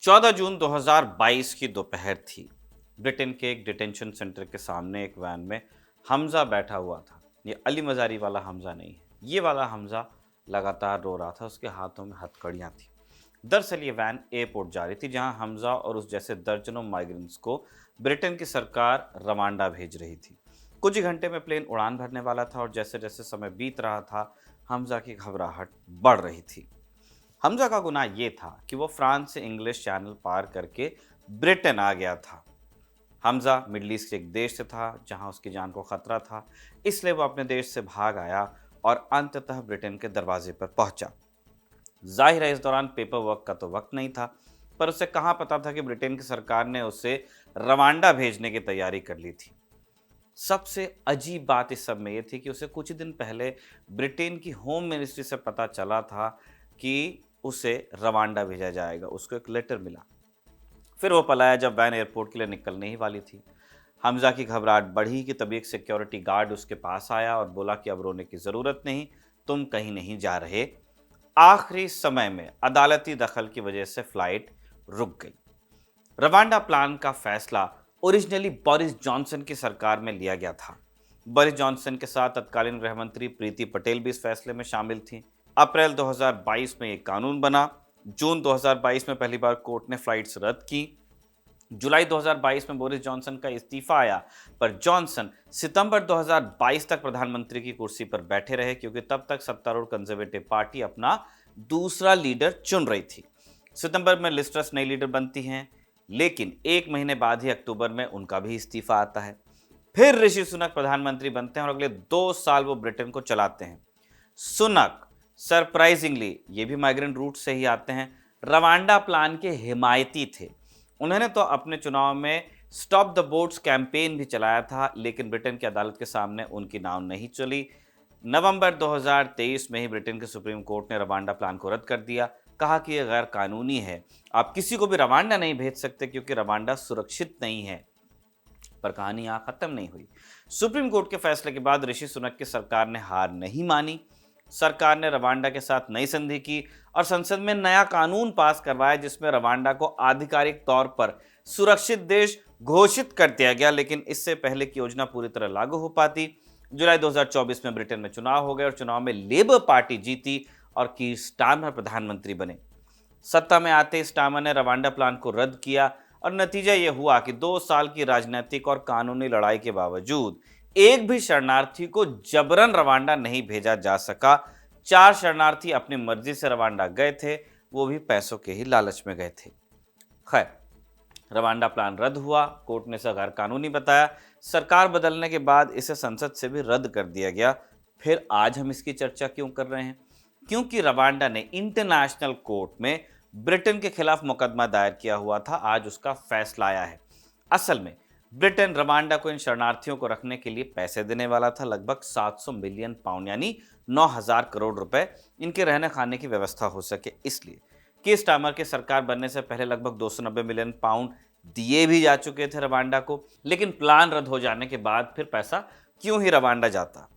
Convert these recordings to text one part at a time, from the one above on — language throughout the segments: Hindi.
14 जून 2022 की दोपहर थी। ब्रिटेन के एक डिटेंशन सेंटर के सामने एक वैन में हमजा बैठा हुआ था। ये अली मजारी वाला हमजा नहीं है, ये वाला हमजा लगातार रो रहा था। उसके हाथों में हथकड़ियां थी। दरअसल ये वैन एयरपोर्ट जा रही थी, जहां हमजा और उस जैसे दर्जनों माइग्रेंट्स को ब्रिटेन की सरकार रवांडा भेज रही थी। कुछ ही घंटे में प्लेन उड़ान भरने वाला था और जैसे जैसे समय बीत रहा था, हमजा की घबराहट बढ़ रही थी। हमजा का गुनाह ये था कि वो फ्रांस से इंग्लिश चैनल पार करके ब्रिटेन आ गया था। हमजा मिडल ईस्ट के एक देश से था जहां उसकी जान को खतरा था, इसलिए वो अपने देश से भाग आया और अंततः ब्रिटेन के दरवाजे पर पहुंचा। जाहिर है इस दौरान पेपर वर्क का तो वक्त नहीं था, पर उसे कहाँ पता था कि ब्रिटेन की सरकार ने उसे रवांडा भेजने की तैयारी कर ली थी। सबसे अजीब बात इस सब में ये थी कि उसे कुछ दिन पहले ब्रिटेन की होम मिनिस्ट्री से पता चला था कि उसे रवांडा भेजा जाएगा। उसको एक लेटर मिला। फिर वो पलाया जब वैन एयरपोर्ट के लिए निकलने ही वाली थी। हमजा की घबराहट बढ़ी कि तभी एक सिक्योरिटी गार्ड उसके पास आया और बोला कि अब रोने की ज़रूरत नहीं, तुम कहीं नहीं जा रहे। आखिरी समय में अदालती दखल की वजह से फ्लाइट रुक गई। रवांडा प्लान का फैसला ओरिजिनली बोरिस जॉनसन की सरकार में लिया गया था। बोरिस जॉनसन के साथ तत्कालीन गृह मंत्री प्रीति पटेल भी इस फैसले में शामिल थी। अप्रैल 2022 में एक कानून बना। जून 2022 में पहली बार कोर्ट ने फ्लाइट्स रद्द की। जुलाई 2022 में बोरिस जॉनसन का इस्तीफा आया, पर जॉनसन सितंबर 2022 तक प्रधानमंत्री की कुर्सी पर बैठे रहे, क्योंकि तब तक सत्तारूढ़ कंजर्वेटिव पार्टी अपना दूसरा लीडर चुन रही थी। सितंबर में लिज ट्रस नई लीडर बनती हैं, लेकिन एक महीने बाद ही अक्टूबर में उनका भी इस्तीफा आता है। फिर ऋषि सुनक प्रधानमंत्री बनते हैं और अगले 2 साल वो ब्रिटेन को चलाते हैं। सुनक सरप्राइजिंगली ये भी माइग्रेंट रूट से ही आते हैं, रवांडा प्लान के हिमायती थे। उन्होंने तो अपने चुनाव में स्टॉप द बोट्स कैंपेन भी चलाया था, लेकिन ब्रिटेन की अदालत के सामने उनकी नाव नहीं चली। नवंबर 2023 में ही ब्रिटेन के सुप्रीम कोर्ट ने रवांडा प्लान को रद्द कर दिया। कहा कि यह गैर कानूनी है, आप किसी को भी रवांडा नहीं भेज सकते क्योंकि रवांडा सुरक्षित नहीं है। पर कहानी यहाँ खत्म नहीं हुई। सुप्रीम कोर्ट के फैसले के बाद ऋषि सुनक की सरकार ने हार नहीं मानी। सरकार ने रवांडा के साथ नई संधि की और संसद में नया कानून पास करवाया, जिसमें रवांडा को आधिकारिक तौर पर सुरक्षित देश घोषित कर दिया गया, लेकिन इससे पहले की योजना पूरी तरह लागू हो पाती। जुलाई 2024 में ब्रिटेन में चुनाव हो गए और चुनाव में लेबर पार्टी जीती और कीर स्टारमर प्रधानमंत्री बने। सत्ता में आते स्टारमर ने रवांडा प्लान को रद्द किया और नतीजा यह हुआ कि 2 साल की राजनीतिक और कानूनी लड़ाई के बावजूद एक भी शरणार्थी को जबरन रवांडा नहीं भेजा जा सका। 4 शरणार्थी अपनी मर्जी से रवांडा गए थे, वो भी पैसों के ही लालच में गए थे। खैर, रवांडा प्लान रद्द हुआ, कोर्ट ने इसे गैर कानूनी बताया। सरकार बदलने के बाद इसे संसद से भी रद्द कर दिया गया। फिर आज हम इसकी चर्चा क्यों कर रहे हैं? क्योंकि रवांडा ने इंटरनेशनल कोर्ट में ब्रिटेन के खिलाफ मुकदमा दायर किया हुआ था। आज उसका फैसला आया है। असल में ब्रिटेन रवांडा को इन शरणार्थियों को रखने के लिए पैसे देने वाला था, लगभग 700 मिलियन पाउंड यानी 9,000 करोड़ रुपए, इनके रहने खाने की व्यवस्था हो सके इसलिए। कीर स्टारमर की सरकार बनने से पहले लगभग 290 मिलियन पाउंड दिए भी जा चुके थे रवांडा को, लेकिन प्लान रद्द हो जाने के बाद फिर पैसा क्यों ही रवांडा जाता?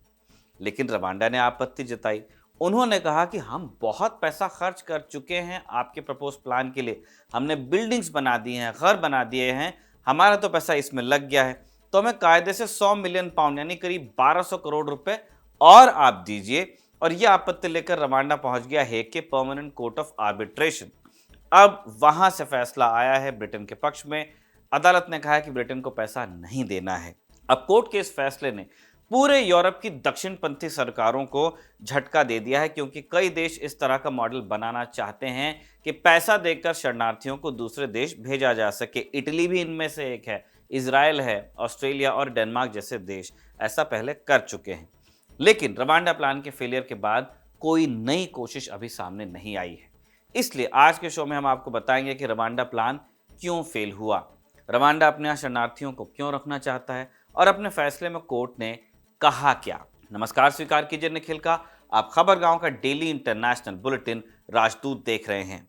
लेकिन रवांडा ने आपत्ति जताई। उन्होंने कहा कि हम बहुत पैसा खर्च कर चुके हैं आपके प्रपोज प्लान के लिए, हमने बिल्डिंग्स बना दी हैं, घर बना दिए हैं, हमारा तो पैसा इसमें लग गया है, तो हमें कायदे से 100 मिलियन पाउंड यानी करीब 1200 करोड़ रुपए और आप दीजिए। और यह आपत्ति लेकर रवांडा पहुंच गया हेग के परमानेंट कोर्ट ऑफ आर्बिट्रेशन। अब वहां से फैसला आया है ब्रिटेन के पक्ष में। अदालत ने कहा है कि ब्रिटेन को पैसा नहीं देना है। अब कोर्ट के इस फैसले ने पूरे यूरोप की दक्षिणपंथी सरकारों को झटका दे दिया है, क्योंकि कई देश इस तरह का मॉडल बनाना चाहते हैं कि पैसा देकर शरणार्थियों को दूसरे देश भेजा जा सके। इटली भी इनमें से एक है, इजराइल है, ऑस्ट्रेलिया और डेनमार्क जैसे देश ऐसा पहले कर चुके हैं। लेकिन रवांडा प्लान के फेलियर के बाद कोई नई कोशिश अभी सामने नहीं आई है। इसलिए आज के शो में हम आपको बताएंगे कि रवांडा प्लान क्यों फेल हुआ, रवांडा अपने यहाँ शरणार्थियों को क्यों रखना चाहता है और अपने फैसले में कोर्ट ने कहा क्या। नमस्कार, स्वीकार कीजिए निखिल का। आप खबर गांव का डेली इंटरनेशनल बुलेटिन राजदूत देख रहे हैं।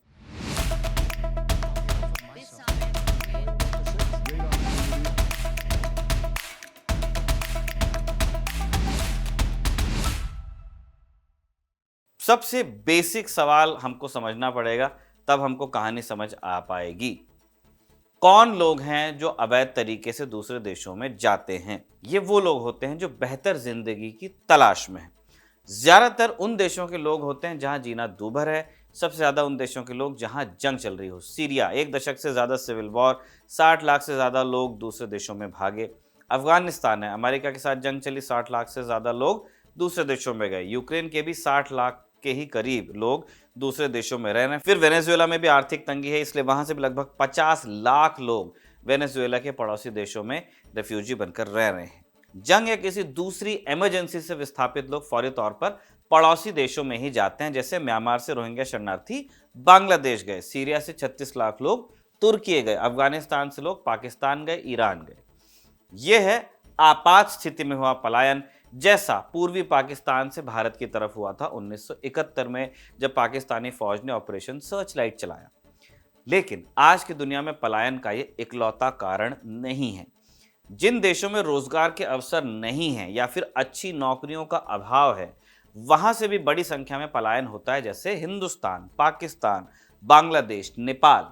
सबसे बेसिक सवाल हमको समझना पड़ेगा तब हमको कहानी समझ आ पाएगी। कौन लोग हैं जो अवैध तरीके से दूसरे देशों में जाते हैं? ये वो लोग होते हैं जो बेहतर जिंदगी की तलाश में हैं। ज्यादातर उन देशों के लोग होते हैं जहां जीना दूभर है। सबसे ज्यादा उन देशों के लोग जहां जंग चल रही हो। सीरिया, 1 दशक से ज्यादा सिविल वॉर, 60 लाख से ज्यादा लोग दूसरे देशों में भागे। अफगानिस्तान है, अमेरिका के साथ जंग चली, 60 लाख से ज्यादा लोग दूसरे देशों में गए। यूक्रेन के भी 60 लाख के ही करीब लोग दूसरे देशों में रह रहे हैं। फिर वेनेजुएला में भी आर्थिक तंगी है, इसलिए वहां से भी लगभग 50 लाख लोग वेनेजुएला के पड़ोसी देशों में रेफ्यूजी बनकर रह रहे हैं। जंग या किसी दूसरी इमरजेंसी से विस्थापित लोग फौरी तौर पर पड़ोसी देशों में ही जाते हैं। जैसे म्यांमार से रोहिंग्या शरणार्थी बांग्लादेश गए, सीरिया से 36 लाख लोग तुर्की गए, अफगानिस्तान से लोग पाकिस्तान गए, ईरान गए। यह है आपात स्थिति में हुआ पलायन, जैसा पूर्वी पाकिस्तान से भारत की तरफ हुआ था 1971 में, जब पाकिस्तानी फौज ने ऑपरेशन सर्चलाइट चलाया। लेकिन आज की दुनिया में पलायन का ये इकलौता कारण नहीं है। जिन देशों में रोजगार के अवसर नहीं हैं या फिर अच्छी नौकरियों का अभाव है, वहां से भी बड़ी संख्या में पलायन होता है, जैसे हिंदुस्तान, पाकिस्तान, बांग्लादेश, नेपाल।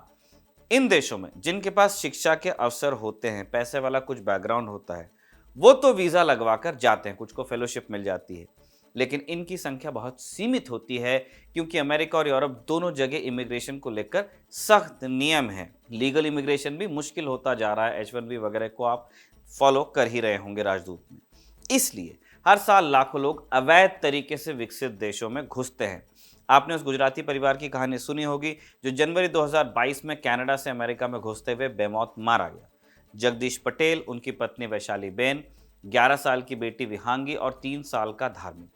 इन देशों में जिनके पास शिक्षा के अवसर होते हैं, पैसे वाला कुछ बैकग्राउंड होता है, वो तो वीजा लगवाकर जाते हैं, कुछ को फेलोशिप मिल जाती है। लेकिन इनकी संख्या बहुत सीमित होती है, क्योंकि अमेरिका और यूरोप दोनों जगह इमिग्रेशन को लेकर सख्त नियम है। लीगल इमिग्रेशन भी मुश्किल होता जा रहा है। H1B वगैरह को आप फॉलो कर ही रहे होंगे राजदूत में। इसलिए हर साल लाखों लोग अवैध तरीके से विकसित देशों में घुसते हैं। आपने उस गुजराती परिवार की कहानी सुनी होगी जो जनवरी 2022 में कनाडा से अमेरिका में घुसते हुए बेमौत मारा गया। जगदीश पटेल, उनकी पत्नी वैशाली बेन, 11 साल की बेटी विहांगी और 3 साल का धार्मिक,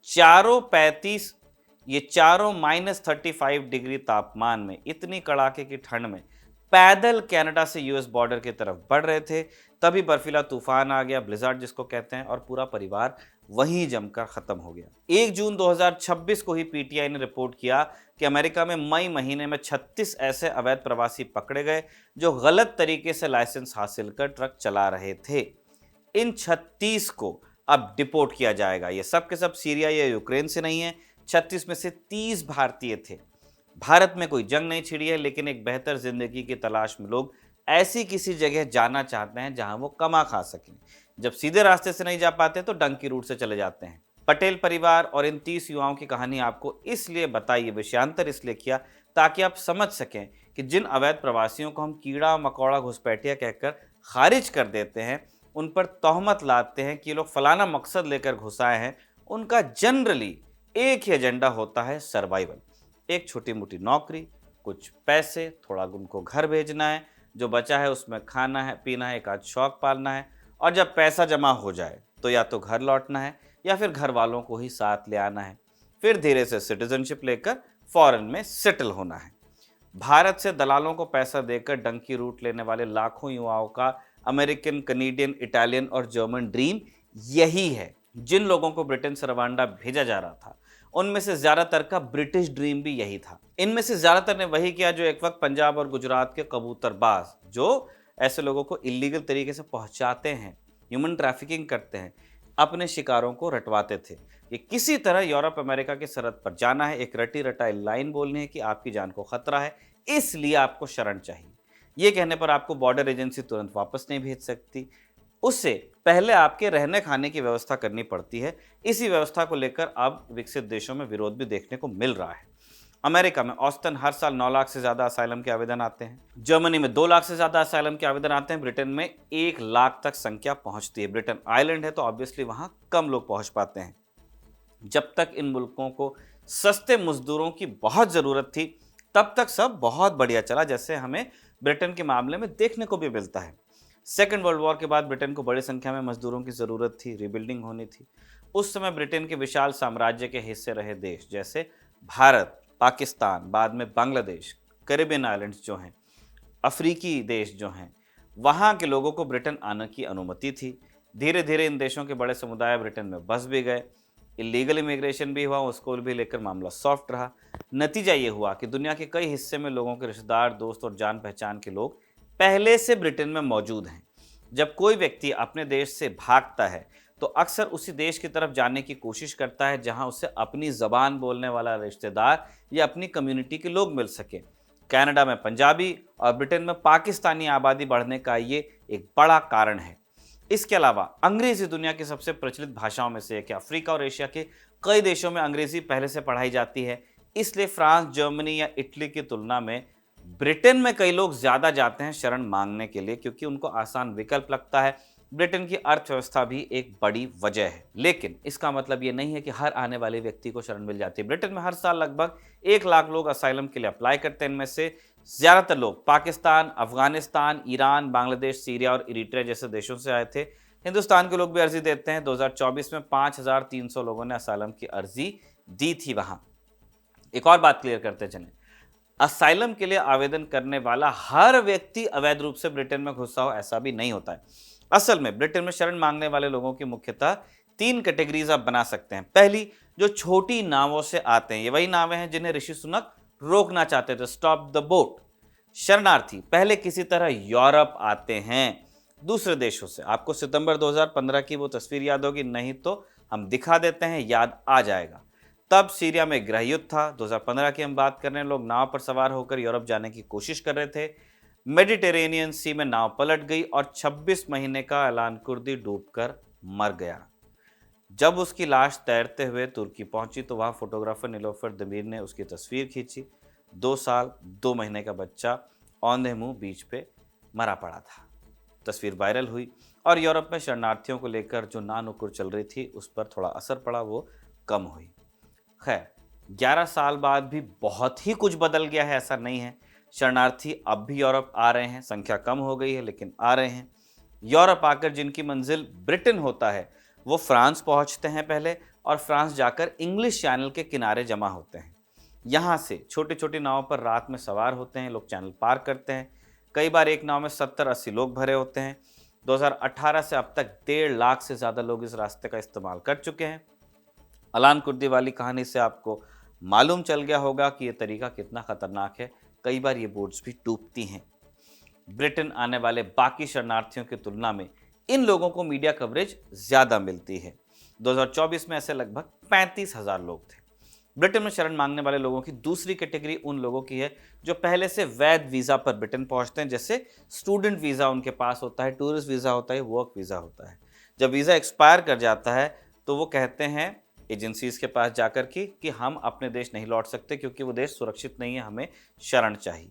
चारों 35, ये चारों -35 डिग्री तापमान में, इतनी कड़ाके की ठंड में पैदल कनाडा से यूएस बॉर्डर की तरफ बढ़ रहे थे। तभी बर्फीला तूफान आ गया, ब्लिज़ार्ड जिसको कहते हैं, और पूरा परिवार वहीं जमकर खत्म हो गया। 1 जून 2026 को ही पीटीआई ने रिपोर्ट किया कि अमेरिका में मई महीने में 36 ऐसे अवैध प्रवासी पकड़े गए जो गलत तरीके से लाइसेंस हासिल कर ट्रक चला रहे थे। इन 36 को अब डिपोर्ट किया जाएगा। ये सब के सब सीरिया या यूक्रेन से नहीं है। 36 में से 30 भारतीय थे। भारत में कोई जंग नहीं छिड़ी है, लेकिन एक बेहतर जिंदगी की तलाश में लोग ऐसी किसी जगह जाना चाहते हैं जहां वो कमा खा सकें। जब सीधे रास्ते से नहीं जा पाते तो डंकी रूट से चले जाते हैं। पटेल परिवार और इन 30 युवाओं की कहानी आपको इसलिए बताइए, विषयांतर इसलिए किया ताकि आप समझ सकें कि जिन अवैध प्रवासियों को हम कीड़ा मकोड़ा घुसपैठिया कहकर खारिज कर देते हैं, उन पर तोहमत लाते हैं कि ये लोग फलाना मकसद लेकर घुस आए हैं, उनका जनरली एक ही एजेंडा होता है, सर्वाइवल। एक छोटी मोटी नौकरी, कुछ पैसे, थोड़ा उनको घर भेजना है, जो बचा है उसमें खाना है, पीना है, एक आध शौक पालना है, और जब पैसा जमा हो जाए तो या तो घर लौटना है या फिर घर वालों को ही साथ ले आना है। फिर धीरे से सिटीजनशिप लेकर फॉरेन में सेटल होना है। भारत से दलालों को पैसा देकर डंकी रूट लेने वाले लाखों युवाओं का अमेरिकन, कनेडियन, इटालियन और जर्मन ड्रीम यही है। जिन लोगों को ब्रिटेन से रवांडा भेजा जा रहा था, उनमें से ज्यादातर का ब्रिटिश ड्रीम भी यही था। इनमें से ज्यादातर ने वही किया जो एक वक्त पंजाब और गुजरात के कबूतरबाज, जो ऐसे लोगों को इलीगल तरीके से पहुंचाते हैं, ह्यूमन ट्रैफिकिंग करते हैं, अपने शिकारों को रटवाते थे। ये किसी तरह यूरोप अमेरिका की सरहद पर जाना है, एक रटी रटाई लाइन बोलनी है कि आपकी जान को खतरा है, इसलिए आपको शरण चाहिए। ये कहने पर आपको बॉर्डर एजेंसी तुरंत वापस नहीं भेज सकती, उससे पहले आपके रहने खाने की व्यवस्था करनी पड़ती है। इसी व्यवस्था को लेकर अब विकसित देशों में विरोध भी देखने को मिल रहा है। अमेरिका में औसतन हर साल 9 लाख से ज्यादा असाइलम के आवेदन आते हैं। जर्मनी में 2 लाख से ज्यादा असाइलम के आवेदन आते हैं। ब्रिटेन में 1 लाख तक संख्या पहुंचती है। ब्रिटेन आइलैंड है तो ऑब्वियसली वहां कम लोग पहुंच पाते हैं। जब तक इन मुल्कों को सस्ते मजदूरों की बहुत जरूरत थी, तब तक सब बहुत बढ़िया चला, जैसे हमें ब्रिटेन के मामले में देखने को भी मिलता है। सेकेंड वर्ल्ड वॉर के बाद ब्रिटेन को बड़ी संख्या में मजदूरों की जरूरत थी, रिबिल्डिंग होनी थी। उस समय ब्रिटेन के विशाल साम्राज्य के हिस्से रहे देश जैसे भारत, पाकिस्तान, बाद में बांग्लादेश, कैरिबियन आइलैंड्स जो हैं, अफ्रीकी देश जो हैं, वहाँ के लोगों को ब्रिटेन आने की अनुमति थी। धीरे धीरे इन देशों के बड़े समुदाय ब्रिटेन में बस भी गए। इलीगल इमिग्रेशन भी हुआ, उसको भी लेकर मामला सॉफ्ट रहा। नतीजा ये हुआ कि दुनिया के कई हिस्से में लोगों के रिश्तेदार, दोस्त और जान पहचान के लोग पहले से ब्रिटेन में मौजूद हैं। जब कोई व्यक्ति अपने देश से भागता है तो अक्सर उसी देश की तरफ जाने की कोशिश करता है जहां उसे अपनी ज़बान बोलने वाला रिश्तेदार या अपनी कम्युनिटी के लोग मिल सके। कनाडा में पंजाबी और ब्रिटेन में पाकिस्तानी आबादी बढ़ने का ये एक बड़ा कारण है। इसके अलावा अंग्रेजी दुनिया की सबसे प्रचलित भाषाओं में से एक है। अफ्रीका और एशिया के कई देशों में अंग्रेजी पहले से पढ़ाई जाती है, इसलिए फ्रांस, जर्मनी या इटली की तुलना में ब्रिटेन में कई लोग ज्यादा जाते हैं शरण मांगने के लिए, क्योंकि उनको आसान विकल्प लगता है। ब्रिटेन की अर्थव्यवस्था भी एक बड़ी वजह है, लेकिन इसका मतलब ये नहीं है कि हर आने वाले व्यक्ति को शरण मिल जाती है। ब्रिटेन में हर साल लगभग 1 लाख लोग असाइलम के लिए अप्लाई करते हैं। इनमें से ज्यादातर लोग पाकिस्तान, अफगानिस्तान, ईरान, बांग्लादेश, सीरिया और इरिट्रिया जैसे देशों से आए थे। हिंदुस्तान के लोग भी अर्जी देते हैं। 2024 में 5,300 लोगों ने असाइलम की अर्जी दी थी वहां। एक और बात क्लियर करते चलें, असाइलम के लिए आवेदन करने वाला हर व्यक्ति अवैध रूप से ब्रिटेन में घुसा हो ऐसा भी नहीं होता है। असल में ब्रिटेन में शरण मांगने वाले लोगों की मुख्यतः 3 कैटेगरीज आप बना सकते हैं। पहली, जो छोटी नावों से आते हैं, ये वही नावें हैं जिन्हें ऋषि सुनक रोकना चाहते थे, स्टॉप द बोट। शरणार्थी पहले किसी तरह यूरोप आते हैं दूसरे देशों से। आपको सितंबर 2015 की वो तस्वीर याद होगी, नहीं तो हम दिखा देते हैं, याद आ जाएगा। तब सीरिया में गृह युद्ध था। 2015 की हम बात कर रहे हैं। लोग नाव पर सवार होकर यूरोप जाने की कोशिश कर रहे थे। मेडिटेरेनियन सी में नाव पलट गई और 26 महीने का अलान कुर्दी डूबकर मर गया। जब उसकी लाश तैरते हुए तुर्की पहुंची तो वहां फोटोग्राफर नीलोफर दमीर ने उसकी तस्वीर खींची। 2 साल 2 महीने का बच्चा औंधे मुंह बीच पे मरा पड़ा था। तस्वीर वायरल हुई और यूरोप में शरणार्थियों को लेकर जो नानुकुर चल रही थी उस पर थोड़ा असर पड़ा, वो कम हुई। खैर, 11 साल बाद भी बहुत ही कुछ बदल गया है ऐसा नहीं है। शरणार्थी अब भी यूरोप आ रहे हैं, संख्या कम हो गई है लेकिन आ रहे हैं। यूरोप आकर जिनकी मंजिल ब्रिटेन होता है वो फ्रांस पहुंचते हैं पहले, और फ्रांस जाकर इंग्लिश चैनल के किनारे जमा होते हैं। यहाँ से छोटी छोटी नावों पर रात में सवार होते हैं, लोग चैनल पार करते हैं। कई बार एक नाव में 70-80 लोग भरे होते हैं। 2018 से अब तक 1.5 लाख से ज़्यादा लोग इस रास्ते का इस्तेमाल कर चुके हैं। अलान कुर्दी वाली कहानी से आपको मालूम चल गया होगा कि यह तरीका कितना खतरनाक है। कई बार ये बोट्स भी डूबती हैं। ब्रिटेन आने वाले बाकी शरणार्थियों की तुलना में इन लोगों को मीडिया कवरेज ज्यादा मिलती है। 2024 में ऐसे लगभग 35,000 लोग थे। ब्रिटेन में शरण मांगने वाले लोगों की दूसरी कैटेगरी उन लोगों की है जो पहले से वैध वीजा पर ब्रिटेन पहुंचते हैं, जैसे स्टूडेंट वीजा उनके पास होता है, टूरिस्ट वीजा होता है, वर्क वीजा होता है। जब वीजा एक्सपायर कर जाता है तो वो कहते हैं एजेंसीज के पास जाकर कि हम अपने देश नहीं लौट सकते क्योंकि वो देश सुरक्षित नहीं है, हमें शरण चाहिए।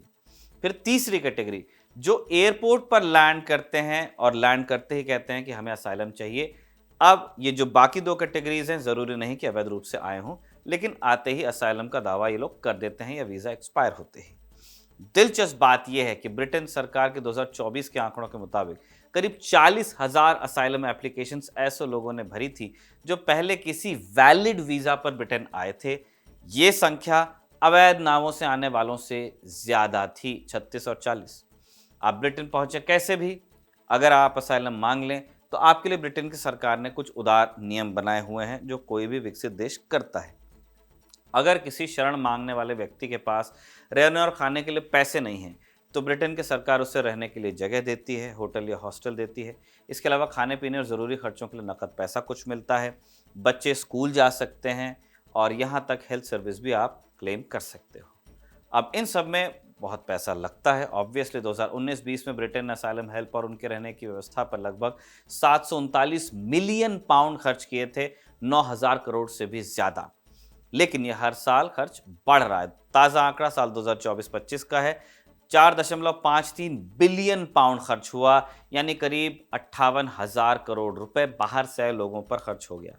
फिर तीसरी कैटेगरी, जो एयरपोर्ट पर लैंड करते हैं और लैंड करते ही कहते हैं कि हमें असाइलम चाहिए। अब ये जो बाकी 2 कैटेगरीज हैं, जरूरी नहीं कि अवैध रूप से आए हों, लेकिन आते ही असाइलम का दावा ये लोग कर देते हैं या वीजा एक्सपायर होते ही। दिलचस्प बात यह है कि ब्रिटेन सरकार के 2024 के आंकड़ों के मुताबिक करीब 40,000 असाइलम एप्लीकेशंस ऐसे लोगों ने भरी थी जो पहले किसी वैलिड वीजा पर ब्रिटेन आए थे। ये संख्या अवैध नावों से आने वालों से ज्यादा थी, 36 और 40। आप ब्रिटेन पहुंचे कैसे भी, अगर आप असाइलम मांग लें तो आपके लिए ब्रिटेन की सरकार ने कुछ उदार नियम बनाए हुए हैं जो कोई भी विकसित देश करता है। अगर किसी शरण मांगने वाले व्यक्ति के पास रहने और खाने के लिए पैसे नहीं हैं तो ब्रिटेन की सरकार उसे रहने के लिए जगह देती है, होटल या हॉस्टल देती है। इसके अलावा खाने पीने और ज़रूरी खर्चों के लिए नकद पैसा कुछ मिलता है। बच्चे स्कूल जा सकते हैं और यहाँ तक हेल्थ सर्विस भी आप क्लेम कर सकते हो। अब इन सब में बहुत पैसा लगता है ऑब्वियसली। 2019-20 में ब्रिटेन ने असाइलम हेल्प और उनके रहने की व्यवस्था पर लगभग 739 मिलियन पाउंड खर्च किए थे, 9,000 करोड़ से भी ज़्यादा। लेकिन यह हर साल खर्च बढ़ रहा है। ताज़ा आंकड़ा साल 2024-25 का है, 4.53 बिलियन पाउंड खर्च हुआ, यानी करीब 58,000 करोड़ रुपए बाहर से आए लोगों पर खर्च हो गया।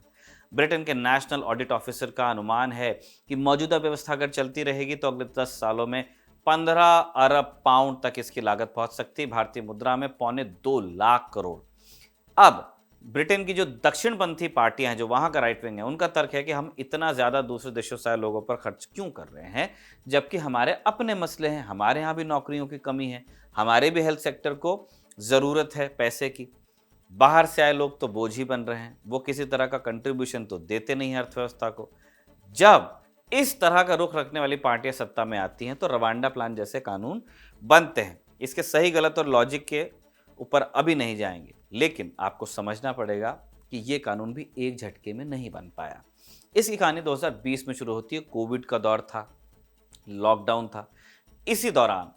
ब्रिटेन के नेशनल ऑडिट ऑफिसर का अनुमान है कि मौजूदा व्यवस्था अगर चलती रहेगी तो अगले 10 सालों में 15 अरब पाउंड तक इसकी लागत पहुंच सकती है, भारतीय मुद्रा में 2.25 लाख करोड़। अब ब्रिटेन की जो दक्षिणपंथी पार्टियां हैं, जो वहां का राइट विंग है, उनका तर्क है कि हम इतना ज्यादा दूसरे देशों से आए लोगों पर खर्च क्यों कर रहे हैं, जबकि हमारे अपने मसले हैं। हमारे यहाँ भी नौकरियों की कमी है, हमारे भी हेल्थ सेक्टर को जरूरत है पैसे की। बाहर से आए लोग तो बोझ ही बन रहे हैं, वो किसी तरह का कंट्रीब्यूशन तो देते नहीं है अर्थव्यवस्था को। जब इस तरह का रुख रखने वाली पार्टियां सत्ता में आती हैं तो रवांडा प्लान जैसे कानून बनते हैं। इसके सही गलत और लॉजिक के ऊपर अभी नहीं जाएंगे, लेकिन आपको समझना पड़ेगा कि ये कानून भी एक झटके में नहीं बन पाया। इसकी कहानी 2020 में शुरू होती है। कोविड का दौर था, लॉकडाउन था। इसी दौरान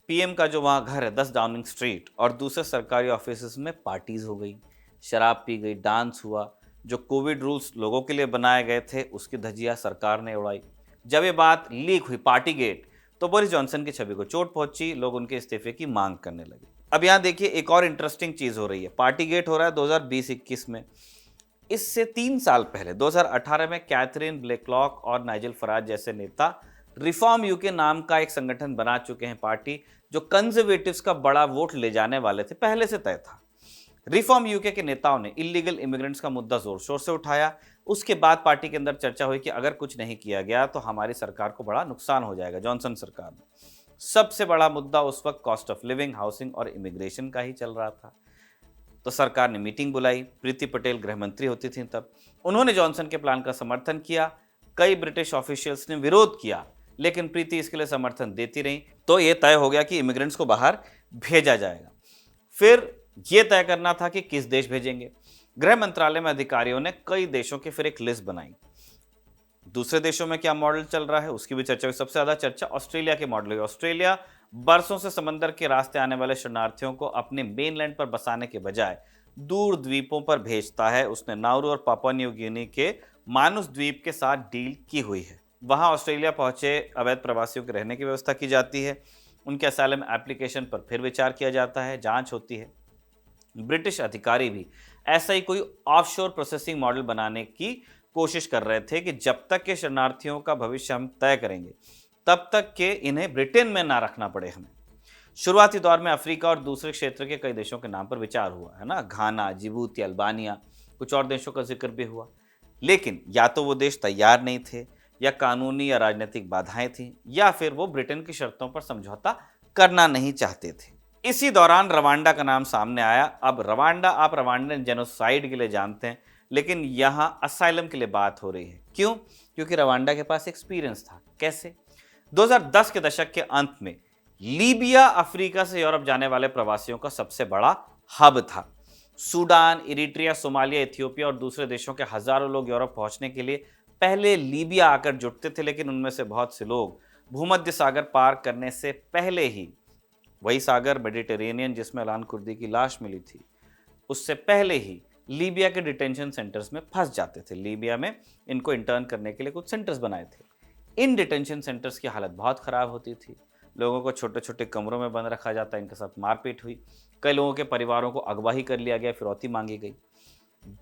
पीएम का जो वहाँ घर है 10 डाउनिंग स्ट्रीट और दूसरे सरकारी ऑफिस में पार्टीज हो गई, शराब पी गई, डांस हुआ। जो कोविड रूल्स लोगों के लिए बनाए गए थे उसकी धज्जियां सरकार ने उड़ाई। जब ये बात लीक हुई पार्टी गेट, तो बोरिस जॉनसन की छवि को चोट पहुंची, लोग उनके इस्तीफे की मांग करने लगे। अब यहाँ देखिए एक और इंटरेस्टिंग चीज हो रही है। पार्टी गेट हो रहा है 2020-21 में। इससे 3 साल पहले 2018 में कैथरीन ब्लेकलॉक और नाइजल फराज जैसे नेता रिफॉर्म यूके नाम का एक संगठन बना चुके हैं, पार्टी जो कंजर्वेटिव्स का बड़ा वोट ले जाने वाले थे, पहले से तय था। रिफॉर्म यूके के नेताओं ने इलीगल इमिग्रेंट्स का मुद्दा जोर शोर से उठाया। उसके बाद पार्टी के अंदर चर्चा हुई कि अगर कुछ नहीं किया गया तो हमारी सरकार को बड़ा नुकसान हो जाएगा। जॉनसन सरकार में सबसे बड़ा मुद्दा उस वक्त कॉस्ट ऑफ लिविंग, हाउसिंग और इमिग्रेशन का ही चल रहा था। तो सरकार ने मीटिंग बुलाई। प्रीति पटेल गृह मंत्री होती थी तब। उन्होंने जॉनसन के प्लान का समर्थन किया। कई ब्रिटिश ऑफिशियल्स ने विरोध किया, लेकिन प्रीति इसके लिए समर्थन देती रही। तो यह तय हो गया कि इमिग्रेंट्स को बाहर भेजा जाएगा। फिर यह तय करना था कि किस देश भेजेंगे। गृह मंत्रालय में अधिकारियों ने कई देशों की फिर एक लिस्ट बनाई। दूसरे देशों में क्या मॉडल चल रहा है उसकी भी चर्चा हुई। सबसे ज्यादा चर्चा ऑस्ट्रेलिया के मॉडल हुई। ऑस्ट्रेलिया बरसों से समंदर के रास्ते आने वाले शरणार्थियों को अपने मेनलैंड पर बसाने के बजाय दूर द्वीपों पर भेजता है। उसने नाउरू और पापुआ न्यू गिनी के मानुस द्वीप के साथ डील की हुई है। वहां ऑस्ट्रेलिया पहुंचे अवैध प्रवासियों के रहने की व्यवस्था की जाती है। उनके असाइलम एप्लीकेशन पर फिर विचार किया जाता है, जांच होती है। ब्रिटिश अधिकारी भी ऐसा ही कोई ऑफशोर प्रोसेसिंग मॉडल बनाने की कोशिश कर रहे थे कि जब तक के शरणार्थियों का भविष्य हम तय करेंगे तब तक के इन्हें ब्रिटेन में ना रखना पड़े हमें। शुरुआती दौर में अफ्रीका और दूसरे क्षेत्र के कई देशों के नाम पर विचार हुआ है ना, घाना, जिबूती, अल्बानिया, कुछ और देशों का जिक्र भी हुआ। लेकिन या तो वो देश तैयार नहीं थे, या कानूनी या राजनीतिक बाधाएं थी, या फिर वो ब्रिटेन की शर्तों पर समझौता करना नहीं चाहते थे। इसी दौरान रवांडा का नाम सामने आया। अब रवांडा आप रवांडन जेनोसाइड के लिए जानते हैं, लेकिन यहां असाइलम के लिए बात हो रही है। क्यों? क्योंकि रवांडा के पास एक्सपीरियंस था। कैसे? 2010 के दशक के अंत में लीबिया अफ्रीका से यूरोप जाने वाले प्रवासियों का सबसे बड़ा हब था। सूडान, इरिट्रिया, सोमालिया, इथियोपिया और दूसरे देशों के हजारों लोग यूरोप पहुंचने के लिए पहले लीबिया आकर जुटते थे, लेकिन उनमें से बहुत से लोग भूमध्य सागर पार करने से पहले ही, वही सागर मेडिटेरेनियन जिसमें अलान कुर्दी की लाश मिली थी, उससे पहले ही लीबिया के डिटेंशन सेंटर्स में फंस जाते थे। लीबिया में इनको इंटर्न करने के लिए कुछ सेंटर्स बनाए थे। इन डिटेंशन सेंटर्स की हालत बहुत खराब होती थी। लोगों को छोटे छोटे कमरों में बंद रखा जाता, इनके साथ मारपीट हुई। कई लोगों के परिवारों को अगवा ही कर लिया गया, फिरौती मांगी गई।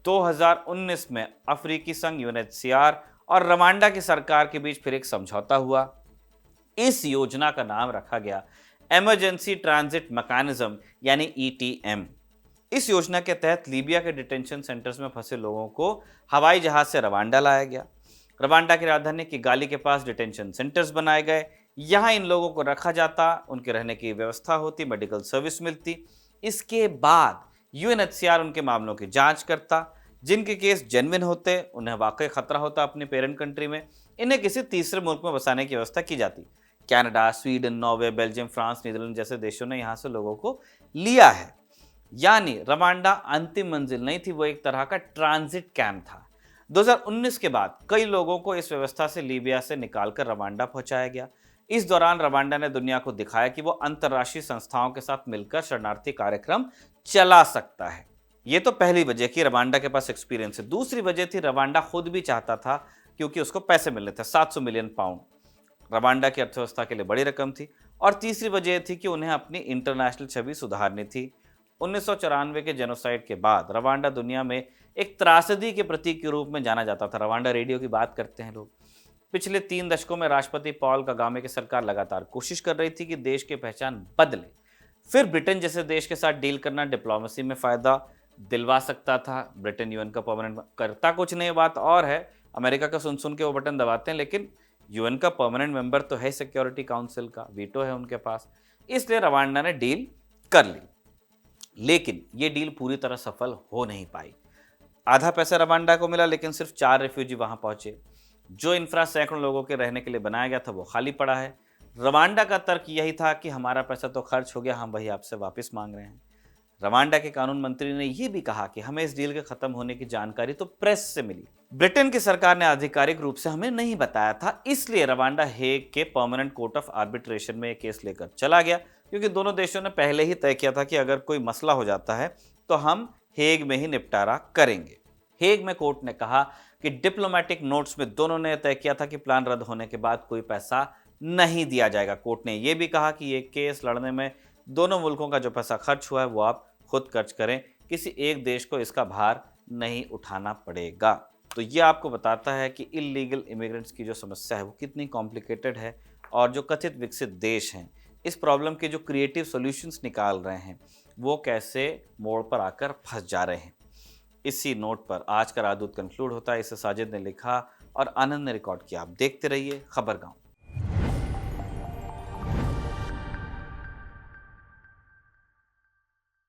2019 में अफ्रीकी संघ, यूएनएचसीआर और रवांडा की सरकार के बीच फिर एक समझौता हुआ। इस योजना का नाम रखा गया इमरजेंसी ट्रांजिट मैकेनिज्म यानी ईटीएम। इस योजना के तहत लीबिया के डिटेंशन सेंटर्स में फंसे लोगों को हवाई जहाज से रवांडा लाया गया। रवांडा की राजधानी किगाली के पास डिटेंशन सेंटर्स बनाए गए। यहाँ इन लोगों को रखा जाता, उनके रहने की व्यवस्था होती, मेडिकल सर्विस मिलती। इसके बाद यूएनएचसीआर उनके मामलों की जांच करता। जिनके केस जेन्युइन होते, उन्हें वाकई खतरा होता अपनी पेरेंट कंट्री में, इन्हें किसी तीसरे मुल्क में बसाने की व्यवस्था की जाती। Canada, Sweden, Norway, Belgium, France, Netherlands जैसे देशों ने यहाँ से लोगों को लिया है। यानी रवांडा अंतिम मंजिल नहीं थी, वो एक तरह का ट्रांजिट कैंप था। 2019 के बाद कई लोगों को इस व्यवस्था से लीबिया से निकालकर रवांडा पहुंचाया गया। इस दौरान रवांडा ने दुनिया को दिखाया कि वो अंतर्राष्ट्रीय संस्थाओं के साथ मिलकर शरणार्थी कार्यक्रम चला सकता है। ये तो पहली वजह कि रवांडा के पास एक्सपीरियंस है। दूसरी वजह थी रवांडा खुद भी चाहता था, क्योंकि उसको पैसे मिलने थे, 700 मिलियन पाउंड रवांडा की अर्थव्यवस्था के लिए बड़ी रकम थी। और तीसरी वजह थी कि उन्हें अपनी इंटरनेशनल छवि सुधारनी थी। 1994 के जेनोसाइड के बाद रवांडा दुनिया में एक त्रासदी के प्रतीक के रूप में जाना जाता था। रवांडा रेडियो की बात करते हैं लोग। पिछले 3 दशकों में राष्ट्रपति पॉल कगामे की सरकार लगातार कोशिश कर रही थी कि देश की पहचान बदले। फिर ब्रिटेन जैसे देश के साथ डील करना डिप्लोमेसी में फायदा दिलवा सकता था। ब्रिटेन यूएन का परमानेंट करता कुछ नहीं, बात और है, अमेरिका का सुन सुन के वो बटन दबाते हैं, लेकिन यूएन का परमानेंट मेंबर तो है, सिक्योरिटी काउंसिल का वीटो है उनके पास। इसलिए रवांडा ने डील कर ली, लेकिन ये डील पूरी तरह सफल हो नहीं पाई। आधा पैसा रवांडा को मिला, लेकिन सिर्फ 4 रिफ्यूजी वहां पहुंचे। जो इंफ्रा सैकड़ों लोगों के रहने के लिए बनाया गया था वो खाली पड़ा है। रवांडा का तर्क यही था कि हमारा पैसा तो खर्च हो गया, हम वही आपसे वापस मांग रहे हैं। रवांडा के कानून मंत्री ने यह भी कहा कि हमें इस डील के खत्म होने की जानकारी तो प्रेस से मिली, ब्रिटेन की सरकार ने आधिकारिक रूप से हमें नहीं बताया था, इसलिए रवांडा हेग के परमानेंट कोर्ट ऑफ आर्बिट्रेशन में ये केस लेकर चला गया, क्योंकि दोनों देशों ने पहले ही तय किया था कि अगर कोई मसला हो जाता है तो हम हेग में ही निपटारा करेंगे। हेग में कोर्ट ने कहा कि डिप्लोमेटिक नोट्स में दोनों ने तय किया था कि प्लान रद्द होने के बाद कोई पैसा नहीं दिया जाएगा। कोर्ट ने यह भी कहा कि ये केस लड़ने में दोनों मुल्कों का जो पैसा खर्च हुआ है वो आप खुद खर्च करें, किसी एक देश को इसका भार नहीं उठाना पड़ेगा। तो ये आपको बताता है कि इलीगल इमिग्रेंट्स की जो समस्या है वो कितनी कॉम्प्लिकेटेड है, और जो कथित विकसित देश हैं इस प्रॉब्लम के जो क्रिएटिव सॉल्यूशंस निकाल रहे हैं वो कैसे मोड़ पर आकर फंस जा रहे हैं। इसी नोट पर आज का राजदूत कंक्लूड होता है। इसे साजिद ने लिखा और आनंद ने रिकॉर्ड किया। आप देखते रहिए खबरगांव।